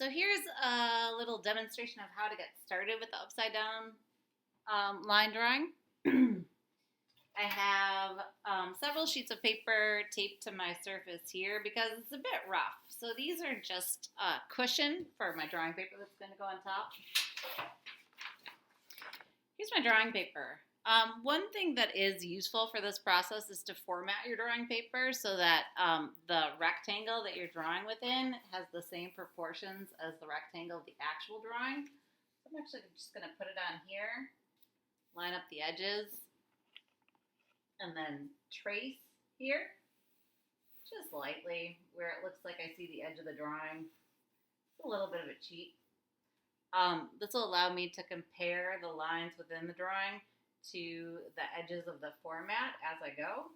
So here's a little demonstration of how to get started with the upside down line drawing. I have several sheets of paper taped to my surface here because it's a bit rough. So these are just a cushion for my drawing paper that's going to go on top. Here's my drawing paper. One thing that is useful for this process is to format your drawing paper so that the rectangle that you're drawing within has the same proportions as the rectangle of the actual drawing. So I'm actually just going to put it on here, line up the edges, and then trace here, just lightly, where it looks like I see the edge of the drawing. It's a little bit of a cheat. This will allow me to compare the lines within the drawing to the edges of the format as I go.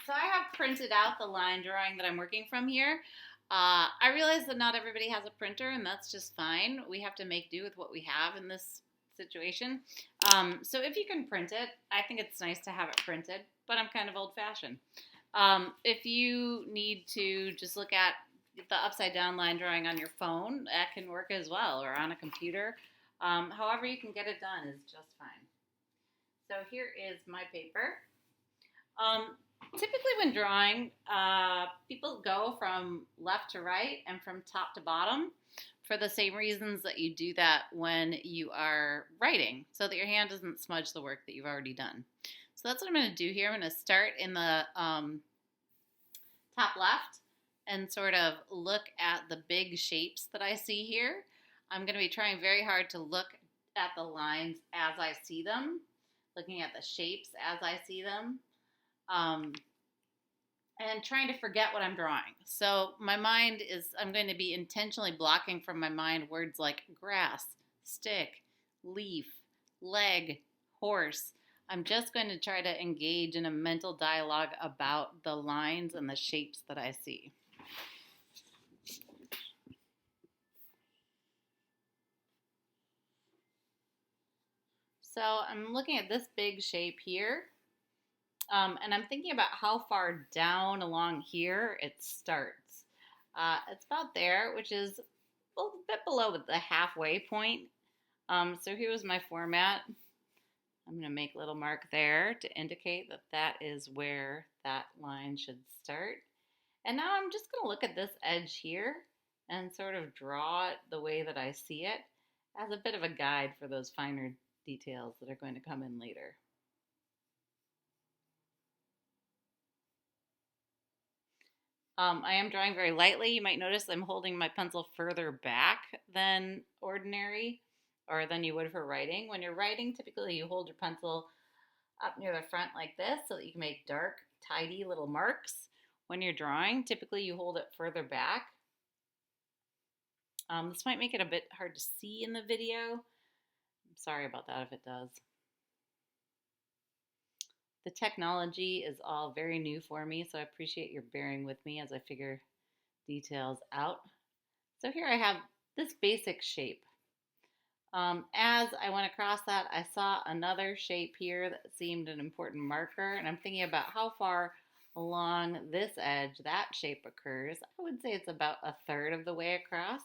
So I have printed out the line drawing that I'm working from here. I realize that not everybody has a printer, and that's just fine. We have to make do with what we have in this situation. So if you can print it, I think it's nice to have it printed, but I'm kind of old-fashioned. If you need to just look at the upside down line drawing on your phone, that can work as well, or on a computer. However you can get it done is just fine. So here is my paper. Typically when drawing, people go from left to right and from top to bottom for the same reasons that you do that when you are writing, so that your hand doesn't smudge the work that you've already done. So that's what I'm going to do here. I'm going to start in the top left and sort of look at the big shapes that I see here. I'm going to be trying very hard to look at the lines as I see them, looking at the shapes as I see them, and trying to forget what I'm drawing. So my mind is, I'm going to be intentionally blocking from my mind words like grass, stick, leaf, leg, horse. I'm just going to try to engage in a mental dialogue about the lines and the shapes that I see. So I'm looking at this big shape here, and I'm thinking about how far down along here it starts. It's about there, which is a bit below the halfway point. So here's my format. I'm going to make a little mark there to indicate that that is where that line should start. And now I'm just going to look at this edge here and sort of draw it the way that I see it as a bit of a guide for those finer details that are going to come in later. I am drawing very lightly. You might notice I'm holding my pencil further back than ordinary, or than you would for writing. When you're writing, typically you hold your pencil up near the front like this so that you can make dark, tidy little marks. When you're drawing, typically you hold it further back. This might make it a bit hard to see in the video. I'm sorry about that if it does. The technology is all very new for me, so I appreciate your bearing with me as I figure details out. So here I have this basic shape. As I went across that, I saw another shape here that seemed an important marker, and I'm thinking about how far along this edge that shape occurs. I would say it's about a third of the way across.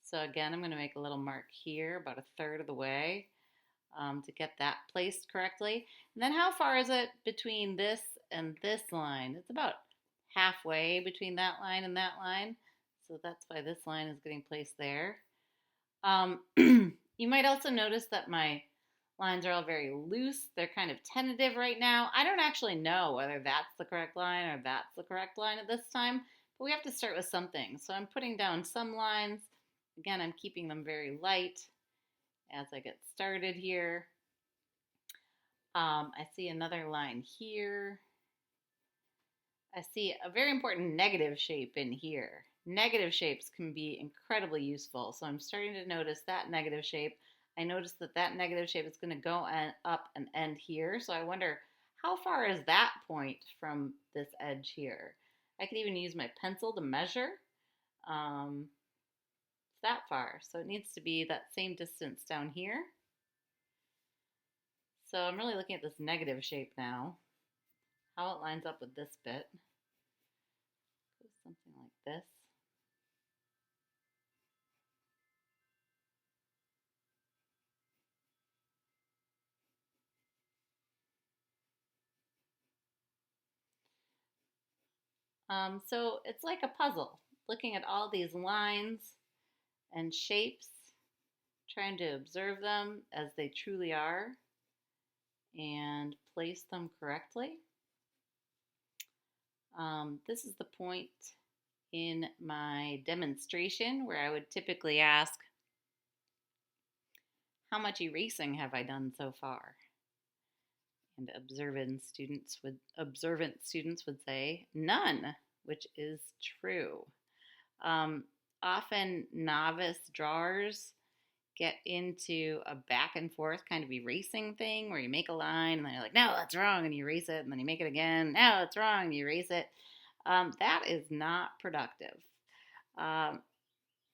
So again, I'm going to make a little mark here, about a third of the way, to get that placed correctly. And then how far is it between this and this line? It's about halfway between that line and that line. So that's why this line is getting placed there. You might also notice that my lines are all very loose. They're kind of tentative right now. I don't actually know whether that's the correct line or that's the correct line at this time, but we have to start with something. So I'm putting down some lines. Again, I'm keeping them very light as I get started here. I see another line here. I see a very important negative shape in here. Negative shapes can be incredibly useful. So I'm starting to notice that negative shape. I notice that that negative shape is going to go up and end here. So I wonder, how far is that point from this edge here? I could even use my pencil to measure. It's that far. So it needs to be that same distance down here. So I'm really looking at this negative shape now. how it lines up with this bit. Something like this. So it's like a puzzle, looking at all these lines and shapes, trying to observe them as they truly are and place them correctly. This is the point in my demonstration where I would typically ask, how much erasing have I done so far? And observant students would say none, which is true. Um, Often novice drawers get into a back and forth kind of erasing thing where you make a line and then you're like, no, that's wrong, and you erase it, and then you make it again, no, that's wrong, and you erase it. That is not productive. Um,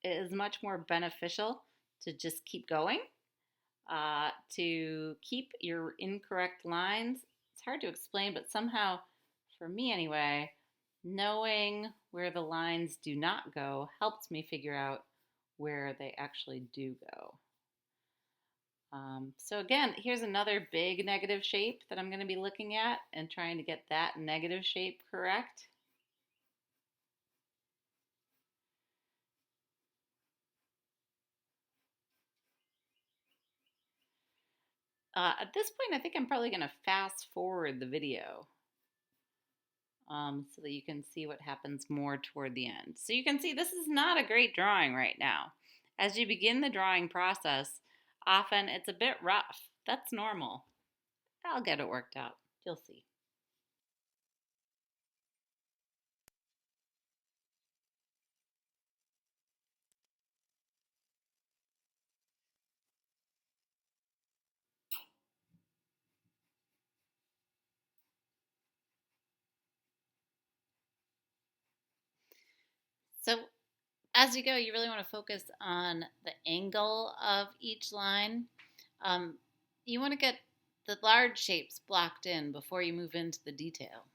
it is much more beneficial to just keep going, to keep your incorrect lines. It's hard to explain, but somehow, for me anyway, knowing where the lines do not go helps me figure out where they actually do go. So again, here's another big negative shape that I'm going to be looking at and trying to get that negative shape correct. At this point, I think I'm probably going to fast forward the video so that you can see what happens more toward the end. So you can see this is not a great drawing right now. As you begin the drawing process, often it's a bit rough. That's normal. I'll get it worked out. You'll see. So as you go, you really want to focus on the angle of each line. Um, you want to get the large shapes blocked in before you move into the detail.